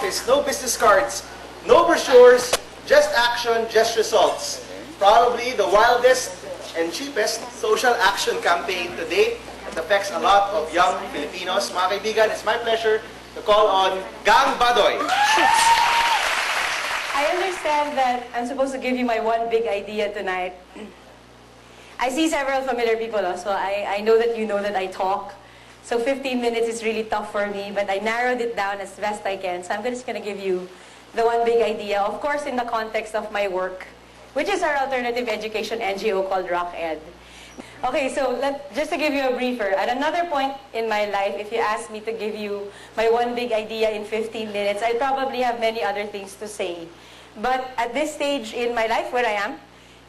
office, no business cards, no brochures, just action, just results. Probably the wildest and cheapest social action campaign to date that affects a lot of young Filipinos. Mga kaibigan, it's my pleasure to call on Gang Badoy. I understand that I'm supposed to give you my one big idea tonight. I see several familiar people, so I know that you know that I talk. So 15 minutes is really tough for me, but I narrowed it down as best I can. So I'm just going to give you the one big idea, of course in the context of my work, which is our alternative education NGO called RockEd. Okay, so just to give you a briefer, at another point in my life, if you ask me to give you my one big idea in 15 minutes, I'd probably have many other things to say. But at this stage in my life where I am,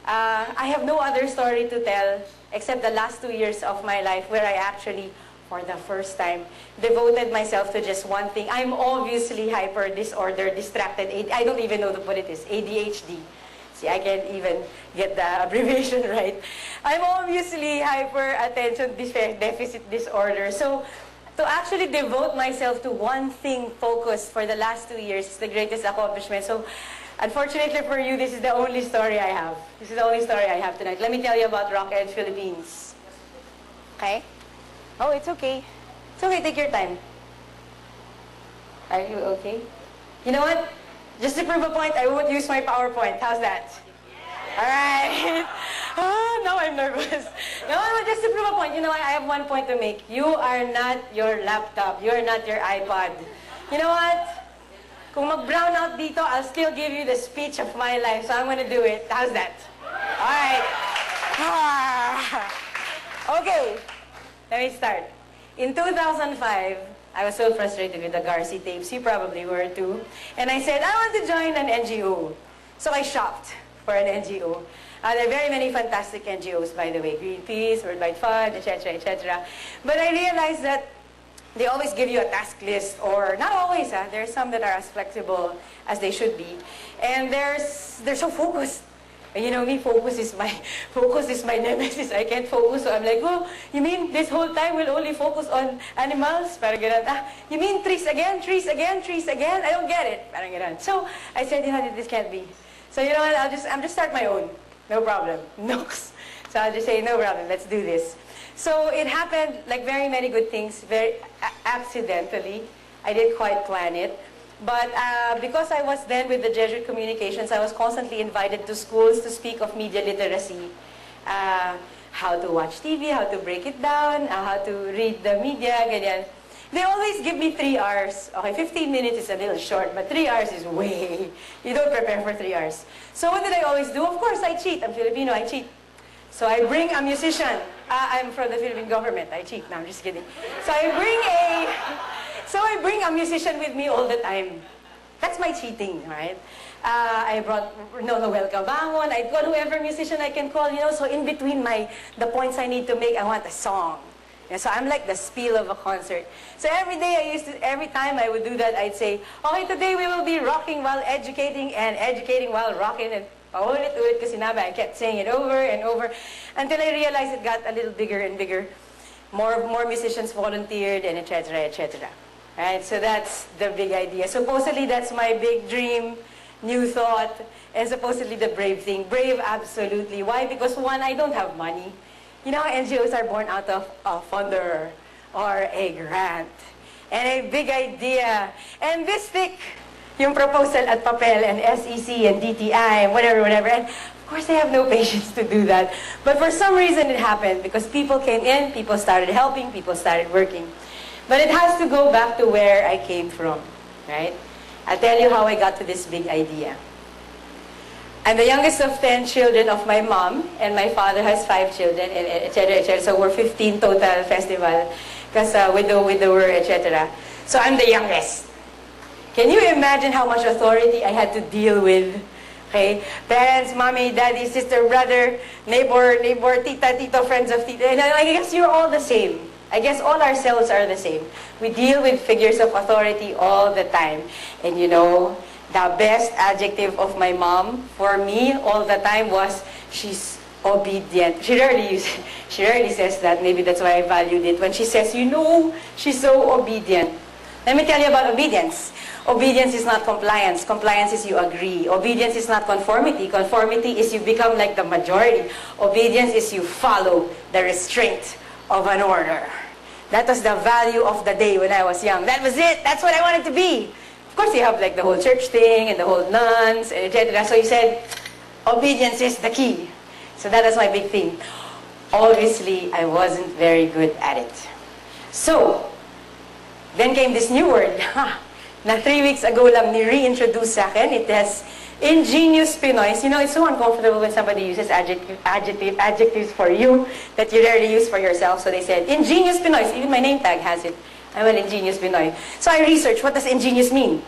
I have no other story to tell except the last 2 years of my life where I actually, for the first time, devoted myself to just one thing. I'm obviously hyper, disorder, distracted. I don't even know what it is, ADHD. See, I can't even get the abbreviation right. I'm obviously hyper attention deficit disorder. So to actually devote myself to one thing focused for the last 2 years is the greatest accomplishment. So unfortunately for you, this is the only story I have. This is the only story I have tonight. Let me tell you about RockEd Philippines. Okay? Oh, it's okay. It's okay, take your time. Are you okay? You know what? Just to prove a point, I won't use my PowerPoint. How's that? Yeah. Alright. Now I'm nervous. No, just to prove a point, you know what? I have one point to make. You are not your laptop. You are not your iPod. You know what? Kung mag-brown out dito, I'll still give you the speech of my life. So I'm gonna do it. How's that? Alright. Okay. Let me start. In 2005, I was so frustrated with the Garci tapes. You probably were too. And I said, I want to join an NGO. So I shopped for an NGO. There are very many fantastic NGOs, by the way. Greenpeace, World Wide Fund, etc., etc. But I realized that they always give you a task list, or not always. There are some that are as flexible as they should be. And they're so focused. And you know me, focus is my nemesis. I can't focus, so I'm like, oh, you mean this whole time we'll only focus on animals? Parang ganun. You mean trees again, trees again, trees again? I don't get it. Parang ganun. So I said, you know, this can't be. So you know what? I'm just start my own. No problem. Nooks. So I'll just say, no problem. Let's do this. So it happened like very many good things, very accidentally. I didn't quite plan it. But because I was then with the Jesuit Communications, I was constantly invited to schools to speak of media literacy. How to watch TV, how to break it down, how to read the media, ganyan. They always give me 3 hours. Okay, 15 minutes is a little short, but 3 hours is way. You don't prepare for 3 hours. So what did I always do? Of course, I cheat. I'm Filipino, I cheat. So I bring a musician. I'm from the Philippine government. I cheat. No, I'm just kidding. So I bring a musician with me all the time. That's my cheating, right? I brought Noel Cabangon. I call whoever musician I can call, you know. So in between the points I need to make, I want a song. And so I'm like the spiel of a concert. So every time I would do that, I'd say, okay, today we will be rocking while educating and educating while rocking. And paulit-ulit ko sinabi. I kept saying it over and over until I realized it got a little bigger and bigger. More musicians volunteered and etc., etc. Right? So that's the big idea. Supposedly that's my big dream, new thought, and supposedly the brave thing. Brave, absolutely. Why? Because one, I don't have money. You know, NGOs are born out of a funder or a grant and a big idea. And this thick, yung proposal at papel and SEC and DTI and whatever. And of course, I have no patience to do that. But for some reason, it happened because people came in, people started helping, people started working. But it has to go back to where I came from, right? I'll tell you how I got to this big idea. I'm the youngest of 10 children of my mom, and my father has 5 children, and etc., etc. So we're 15 total festival, because widower, etc. So I'm the youngest. Can you imagine how much authority I had to deal with? Okay, parents, mommy, daddy, sister, brother, neighbor, tita, tito, friends of tita. And I guess you're all the same. I guess all ourselves are the same. We deal with figures of authority all the time. And you know, the best adjective of my mom for me all the time was, she's obedient. She rarely says that. Maybe that's why I valued it. When she says, you know, she's so obedient. Let me tell you about obedience. Obedience is not compliance. Compliance is you agree. Obedience is not conformity. Conformity is you become like the majority. Obedience is you follow the restraint of an order. That was the value of the day when I was young. That was it. That's what I wanted to be. Of course, you have like the whole church thing and the whole nuns, and etc. So you said, obedience is the key. So that was my big thing. Obviously, I wasn't very good at it. So, then came this new word. Na 3 weeks ago lang ni-reintroduce sa akin. It has ingenious Pinoy. You know, it's so uncomfortable when somebody uses adjectives for you that you rarely use for yourself. So they said, ingenious Pinoy. Even my name tag has it. I'm an ingenious Pinoy. So I researched, what does ingenious mean?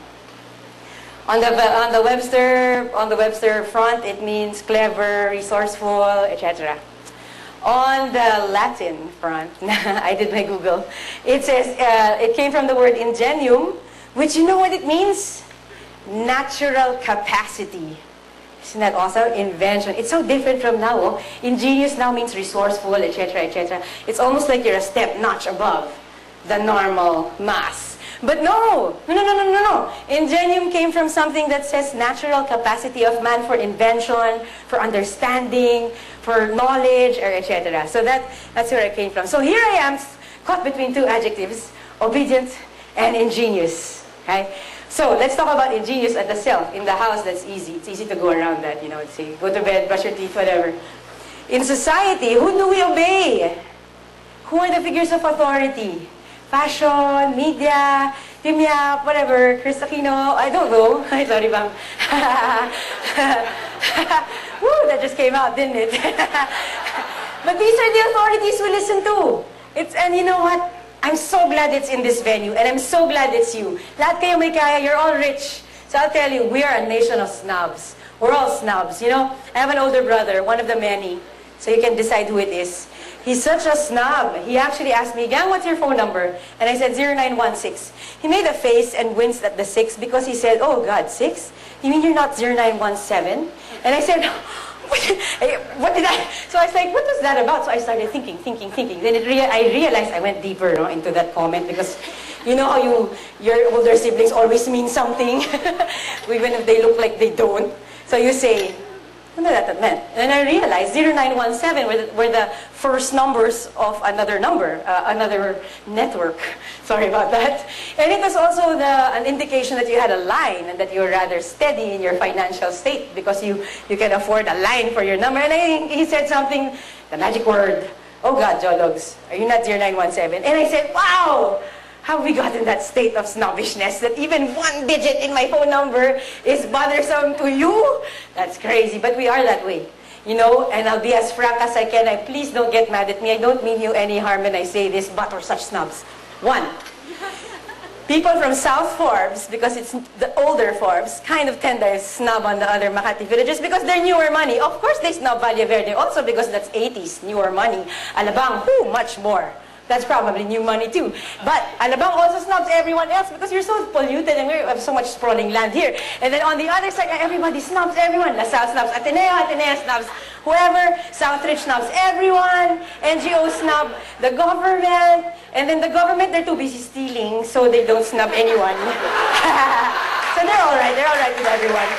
On the Webster front, it means clever, resourceful, etc. On the Latin front, I did my Google, it says, it came from the word ingenium, which you know what it means? Natural capacity. Isn't that awesome? Invention. It's so different from now. Oh. Ingenious now means resourceful, etc., etc. It's almost like you're a step notch above the normal mass. But no. Ingenium came from something that says natural capacity of man for invention, for understanding, for knowledge, or etc. So that's where it came from. So here I am, caught between two adjectives, obedient and ingenious. Okay? So let's talk about ingenious at the self. In the house, that's easy. It's easy to go around that, you know, say, go to bed, brush your teeth, whatever. In society, who do we obey? Who are the figures of authority? Fashion, media, Timya, whatever, Chris Aquino, I don't know. Sorry, ma'am. Woo, that just came out, didn't it? But these are the authorities we listen to. And you know what? I'm so glad it's in this venue, and I'm so glad it's you. Lahat kayo may kaya, you're all rich. So I'll tell you, we are a nation of snobs. We're all snobs, you know? I have an older brother, one of the many, so you can decide who it is. He's such a snob. He actually asked me, Gang, what's your phone number? And I said, 0916. He made a face and winced at the 6 because he said, oh God, 6? You mean you're not 0917? And I said, what did I? So I was like, what was that about? So I started thinking. Then I realized I went deeper into that comment because you know how your older siblings always mean something, even if they look like they don't. So you say, what that meant. And I realized 0917 were the first numbers of another number, another network. Sorry about that. And it was also an indication that you had a line and that you were rather steady in your financial state because you can afford a line for your number. And he said something, the magic word, oh God, Jologs, are you not 0917? And I said, wow! How have we gotten that state of snobbishness that even one digit in my phone number is bothersome to you? That's crazy, but we are that way. You know, and I'll be as frank as I can. Please don't get mad at me. I don't mean you any harm when I say this, but we're such snobs. One, people from South Forbes, because it's the older Forbes, kind of tend to snub on the other Makati villages because they're newer money. Of course, they snub Valle Verde also because that's 80s, newer money. Alabang, much more. That's probably new money too. But Alabang also snubs everyone else because you're so polluted and we have so much sprawling land here. And then on the other side, everybody snubs everyone. LaSalle snubs Ateneo snubs whoever. Southridge snubs everyone. NGOs snub the government. And then the government, they're too busy stealing, so they don't snub anyone. So they're all right with everyone.